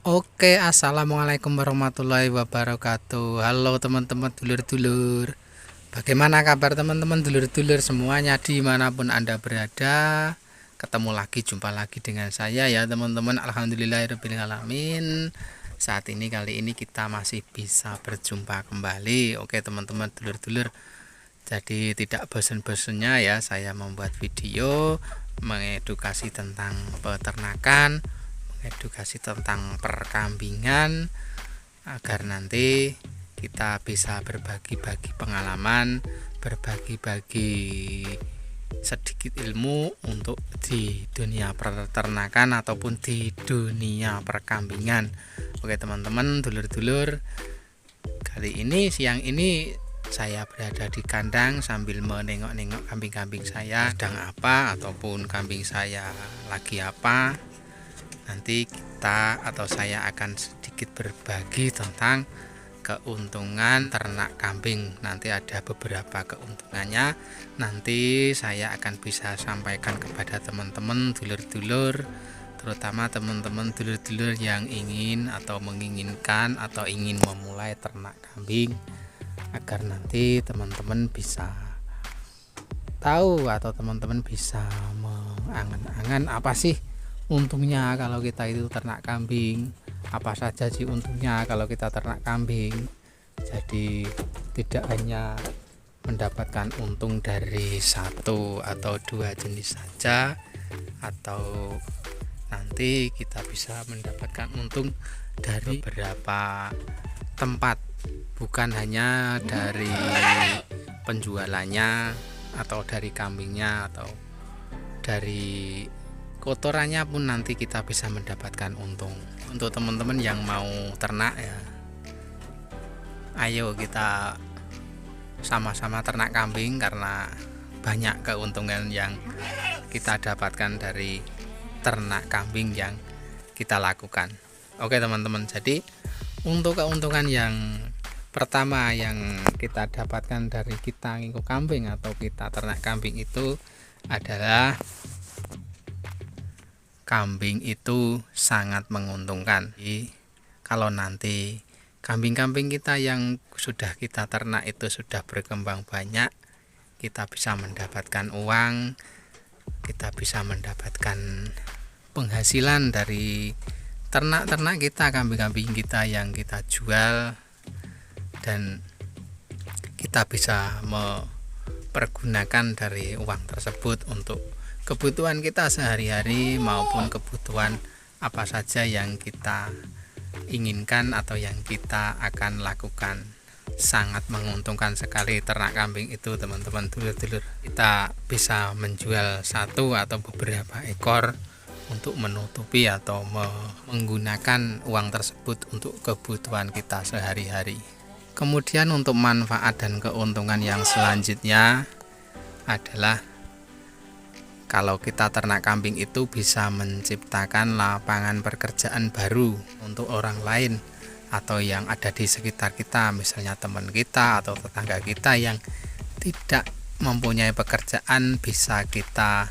Oke, assalamualaikum warahmatullahi wabarakatuh. Halo teman-teman dulur-dulur. Bagaimana kabar teman-teman dulur-dulur semuanya dimanapun Anda berada? Ketemu lagi, jumpa lagi dengan saya ya teman-teman. Alhamdulillahirrahmanirrahim. Saat ini kali ini kita masih bisa berjumpa kembali. Oke teman-teman dulur-dulur. Jadi tidak bosan-bosannya ya saya membuat video mengedukasi tentang peternakan, edukasi tentang perkambingan agar nanti kita bisa berbagi-bagi pengalaman, berbagi-bagi sedikit ilmu untuk di dunia peternakan ataupun di dunia perkambingan. Oke teman-teman, dulur-dulur, kali ini siang ini saya berada di kandang sambil menengok-nengok kambing-kambing saya sedang apa ataupun kambing saya lagi apa. Nanti kita atau saya akan sedikit berbagi tentang keuntungan ternak kambing. Nanti ada beberapa keuntungannya. Nanti saya akan bisa sampaikan kepada teman-teman dulur-dulur, terutama teman-teman dulur-dulur yang ingin atau menginginkan atau ingin memulai ternak kambing, agar nanti teman-teman bisa tahu atau teman-teman bisa mengangan-angan apa sih untungnya kalau kita itu ternak kambing, apa saja sih untungnya kalau kita ternak kambing. Jadi tidak hanya mendapatkan untung dari satu atau dua jenis saja, atau nanti kita bisa mendapatkan untung dari beberapa tempat, bukan hanya dari penjualannya atau dari kambingnya atau dari kotorannya pun nanti kita bisa mendapatkan untung. Untuk teman-teman yang mau ternak ya, ayo kita sama-sama ternak kambing karena banyak keuntungan yang kita dapatkan dari ternak kambing yang kita lakukan. Oke teman-teman, jadi untuk keuntungan yang pertama yang kita dapatkan dari kita ngikut kambing atau kita ternak kambing itu adalah kambing itu sangat menguntungkan. Jadi, kalau nanti kambing-kambing kita yang sudah kita ternak itu sudah berkembang banyak, kita bisa mendapatkan uang, kita bisa mendapatkan penghasilan dari ternak-ternak kita, kambing-kambing kita yang kita jual, dan kita bisa mempergunakan dari uang tersebut untuk kebutuhan kita sehari-hari maupun kebutuhan apa saja yang kita inginkan atau yang kita akan lakukan. Sangat menguntungkan sekali ternak kambing itu teman-teman dulur-dulur. Kita bisa menjual satu atau beberapa ekor untuk menutupi atau menggunakan uang tersebut untuk kebutuhan kita sehari-hari. Kemudian untuk manfaat dan keuntungan yang selanjutnya adalah kalau kita ternak kambing itu bisa menciptakan lapangan pekerjaan baru untuk orang lain atau yang ada di sekitar kita, misalnya teman kita atau tetangga kita yang tidak mempunyai pekerjaan, bisa kita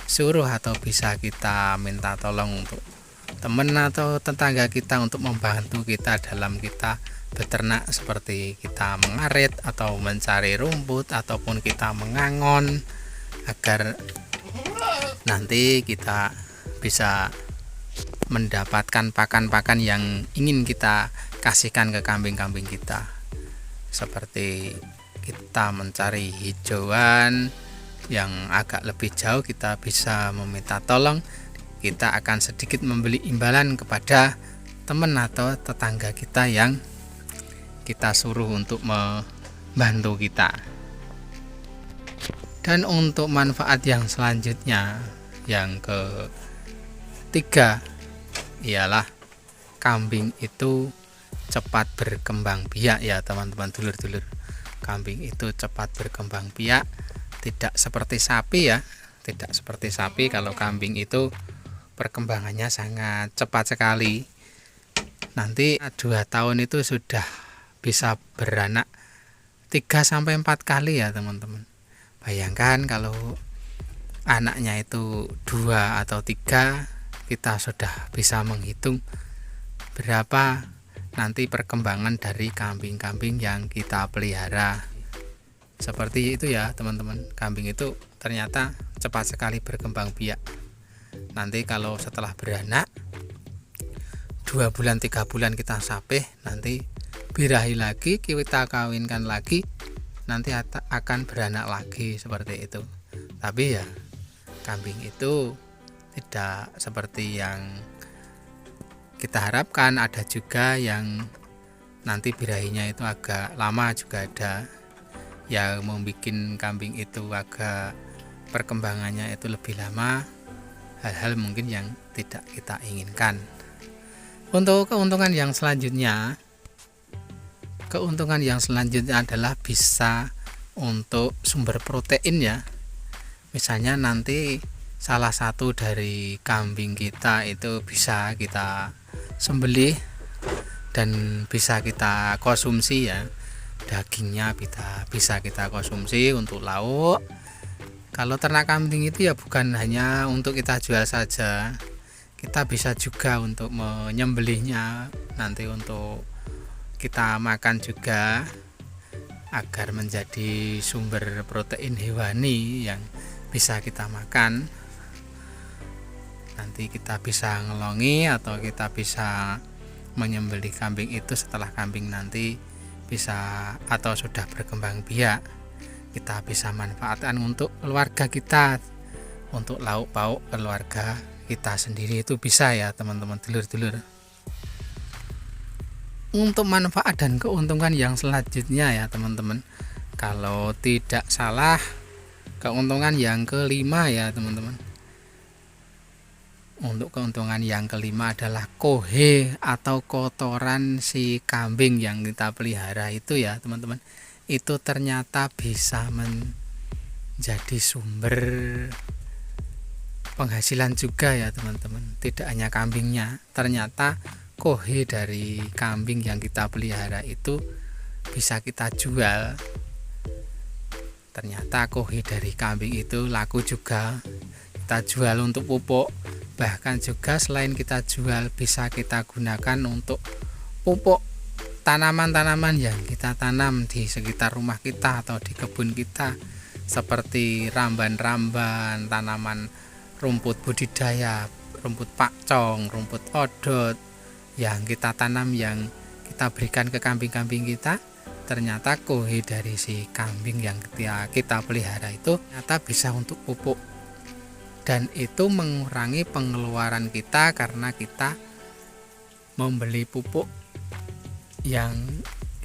suruh atau bisa kita minta tolong untuk teman atau tetangga kita untuk membantu kita dalam kita beternak, seperti kita mengarit atau mencari rumput ataupun kita mengangon, agar nanti kita bisa mendapatkan pakan-pakan yang ingin kita kasihkan ke kambing-kambing kita, seperti kita mencari hijauan yang agak lebih jauh, kita bisa meminta tolong, kita akan sedikit membeli imbalan kepada teman atau tetangga kita yang kita suruh untuk membantu kita. Dan untuk manfaat yang selanjutnya, yang ketiga, ialah kambing itu cepat berkembang biak ya teman-teman dulur-dulur. Kambing itu cepat berkembang biak, tidak seperti sapi ya. Tidak seperti sapi, kalau kambing itu perkembangannya sangat cepat sekali. Nanti 2 tahun itu sudah bisa beranak 3-4 kali ya teman-teman. Bayangkan kalau anaknya itu 2 atau 3, kita sudah bisa menghitung berapa nanti perkembangan dari kambing-kambing yang kita pelihara. Seperti itu ya teman-teman, kambing itu ternyata cepat sekali berkembang biak. Nanti kalau setelah beranak 2 bulan 3 bulan kita sapeh, nanti birahi lagi, kita kawinkan lagi, nanti akan beranak lagi seperti itu. Tapi ya kambing itu tidak seperti yang kita harapkan. Ada juga yang nanti birahinya itu agak lama, juga ada yang membuat kambing itu agak perkembangannya itu lebih lama, hal-hal mungkin yang tidak kita inginkan. Untuk keuntungan yang selanjutnya adalah bisa untuk sumber protein ya. Misalnya nanti salah satu dari kambing kita itu bisa kita sembelih dan bisa kita konsumsi ya, dagingnya bisa kita konsumsi untuk lauk. Kalau ternak kambing itu ya bukan hanya untuk kita jual saja, kita bisa juga untuk menyembelihnya nanti untuk kita makan juga, agar menjadi sumber protein hewani yang bisa kita makan. Nanti kita bisa ngelongi atau kita bisa menyembelih kambing itu setelah kambing nanti bisa atau sudah berkembang biak, kita bisa manfaatkan untuk keluarga kita, untuk lauk pauk keluarga kita sendiri itu bisa ya teman-teman dulur-dulur. Untuk manfaat dan keuntungan yang selanjutnya ya teman-teman, kalau tidak salah keuntungan yang kelima ya teman-teman. Untuk keuntungan yang kelima adalah kohe atau kotoran si kambing yang kita pelihara itu ya teman-teman, itu ternyata bisa menjadi sumber penghasilan juga ya teman-teman. Tidak hanya kambingnya, ternyata kohe dari kambing yang kita pelihara itu bisa kita jual. Ternyata kohe dari kambing itu laku juga, kita jual untuk pupuk. Bahkan juga selain kita jual, bisa kita gunakan untuk pupuk tanaman-tanaman yang kita tanam di sekitar rumah kita atau di kebun kita, seperti ramban-ramban, tanaman rumput budidaya, rumput pakcong, rumput odot yang kita tanam, yang kita berikan ke kambing-kambing kita. Ternyata kohe dari si kambing yang kita pelihara itu ternyata bisa untuk pupuk, dan itu mengurangi pengeluaran kita karena kita membeli pupuk yang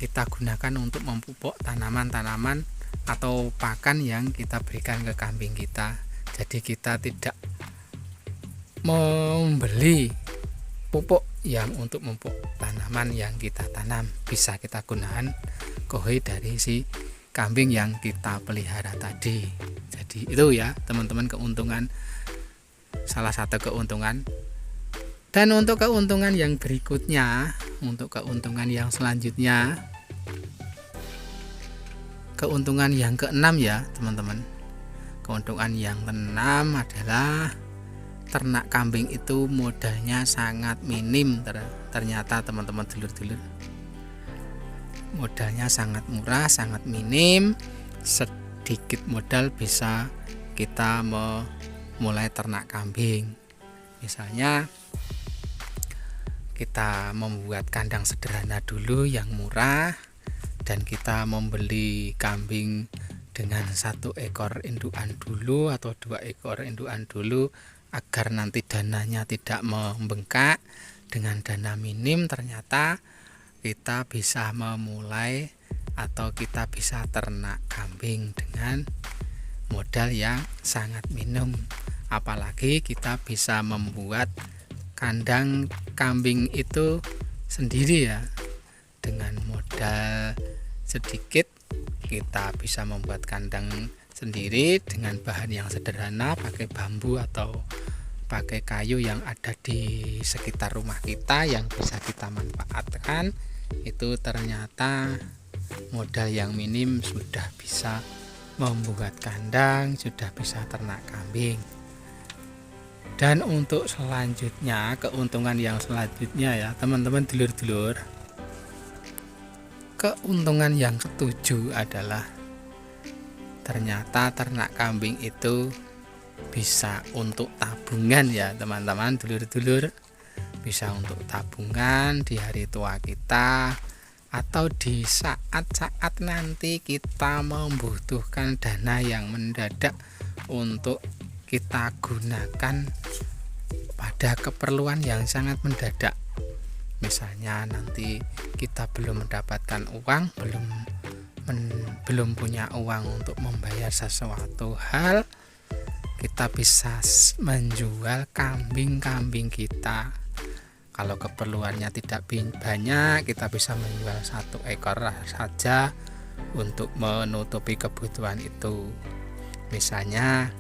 kita gunakan untuk memupuk tanaman-tanaman atau pakan yang kita berikan ke kambing kita. Jadi kita tidak membeli pupuk yang untuk memupuk tanaman yang kita tanam, bisa kita gunakan kohe dari si kambing yang kita pelihara tadi. Jadi itu ya teman-teman keuntungan, salah satu keuntungan. Dan untuk keuntungan yang berikutnya, untuk keuntungan yang selanjutnya, keuntungan yang keenam ya teman-teman. Keuntungan yang keenam adalah ternak kambing itu modalnya sangat minim. Ternyata teman-teman dulur-dulur, modalnya sangat murah, sangat minim. Sedikit modal bisa kita memulai ternak kambing. Misalnya kita membuat kandang sederhana dulu yang murah, dan kita membeli kambing dengan 1 ekor indukan dulu atau 2 ekor indukan dulu, agar nanti dananya tidak membengkak. Dengan dana minim ternyata kita bisa memulai atau kita bisa ternak kambing dengan modal yang sangat minim. Apalagi kita bisa membuat kandang kambing itu sendiri ya, dengan modal sedikit kita bisa membuat kandang sendiri dengan bahan yang sederhana, pakai bambu atau pakai kayu yang ada di sekitar rumah kita yang bisa kita manfaatkan. Itu ternyata modal yang minim sudah bisa membuat kandang, sudah bisa ternak kambing. Dan untuk selanjutnya, keuntungan yang selanjutnya ya teman-teman dulur-dulur, keuntungan yang ketujuh adalah ternyata ternak kambing itu bisa untuk tabungan ya teman-teman dulur-dulur. Bisa untuk tabungan di hari tua kita, atau di saat-saat nanti kita membutuhkan dana yang mendadak untuk kita gunakan pada keperluan yang sangat mendadak. Misalnya nanti kita belum mendapatkan uang, belum punya uang untuk membayar sesuatu hal, kita bisa menjual kambing-kambing kita. Kalau keperluannya tidak banyak, kita bisa menjual 1 ekor saja untuk menutupi kebutuhan itu. Misalnya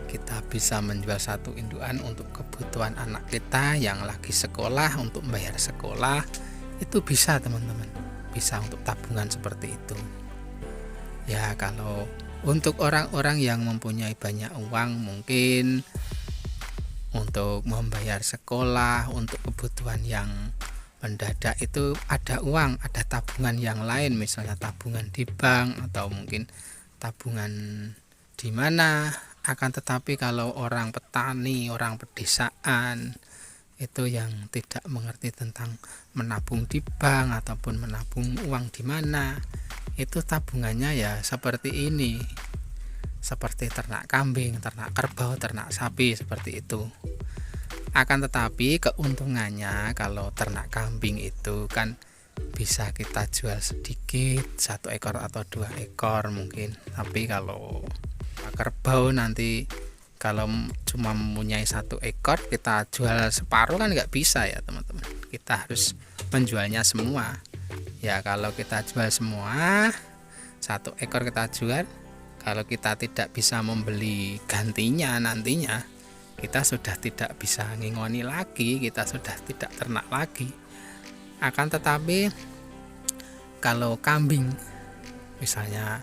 kita bisa menjual 1 indukan untuk kebutuhan anak kita yang lagi sekolah, untuk membayar sekolah. Itu bisa teman-teman, bisa untuk tabungan seperti itu ya. Kalau untuk orang-orang yang mempunyai banyak uang, mungkin untuk membayar sekolah, untuk kebutuhan yang mendadak itu ada uang, ada tabungan yang lain, misalnya tabungan di bank atau mungkin tabungan di mana. Akan tetapi kalau orang petani, orang pedesaan itu yang tidak mengerti tentang menabung di bank ataupun menabung uang di mana, itu tabungannya ya seperti ini, seperti ternak kambing, ternak kerbau, ternak sapi, seperti itu. Akan tetapi keuntungannya kalau ternak kambing itu kan bisa kita jual sedikit, 1 ekor atau 2 ekor mungkin. Tapi kalau kerbau nanti kalau cuma mempunyai 1 ekor, kita jual separuh kan nggak bisa ya teman-teman. Kita harus menjualnya semua ya. Kalau kita jual semua, 1 ekor kita jual, kalau kita tidak bisa membeli gantinya nantinya, kita sudah tidak bisa ngingoni lagi, kita sudah tidak ternak lagi. Akan tetapi kalau kambing, misalnya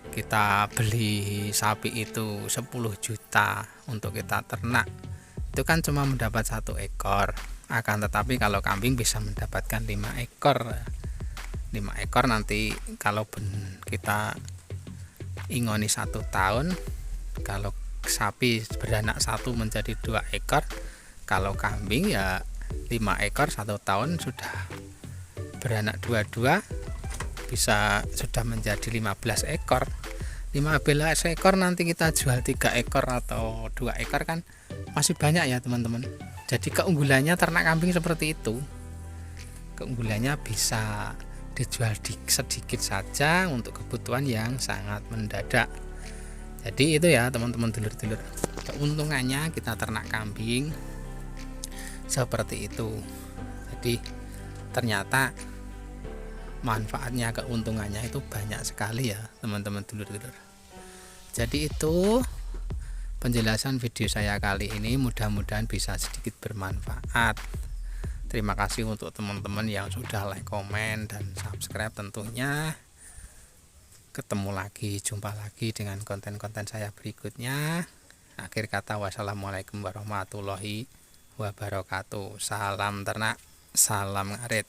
kita beli sapi itu 10 juta untuk kita ternak, itu kan cuma mendapat 1 ekor. Akan tetapi kalau kambing bisa mendapatkan 5 ekor. 5 ekor nanti kalau kita ingoni 1 tahun, kalau sapi beranak 1 menjadi 2 ekor, kalau kambing ya 5 ekor 1 tahun sudah beranak 22, bisa sudah menjadi 15 ekor. 15 ekor nanti kita jual 3 ekor atau 2 ekor kan masih banyak ya teman-teman. Jadi keunggulannya ternak kambing seperti itu. Keunggulannya bisa dijual sedikit saja untuk kebutuhan yang sangat mendadak. Jadi itu ya teman-teman dulur-dulur, keuntungannya kita ternak kambing seperti itu. Jadi ternyata manfaatnya, keuntungannya itu banyak sekali ya teman-teman dulur-dulur. Jadi itu penjelasan video saya kali ini, mudah-mudahan bisa sedikit bermanfaat. Terima kasih untuk teman-teman yang sudah like, komen, dan subscribe tentunya. Ketemu lagi, jumpa lagi dengan konten-konten saya berikutnya. Akhir kata, wassalamualaikum warahmatullahi wabarakatuh. Salam ternak, salam ngarit.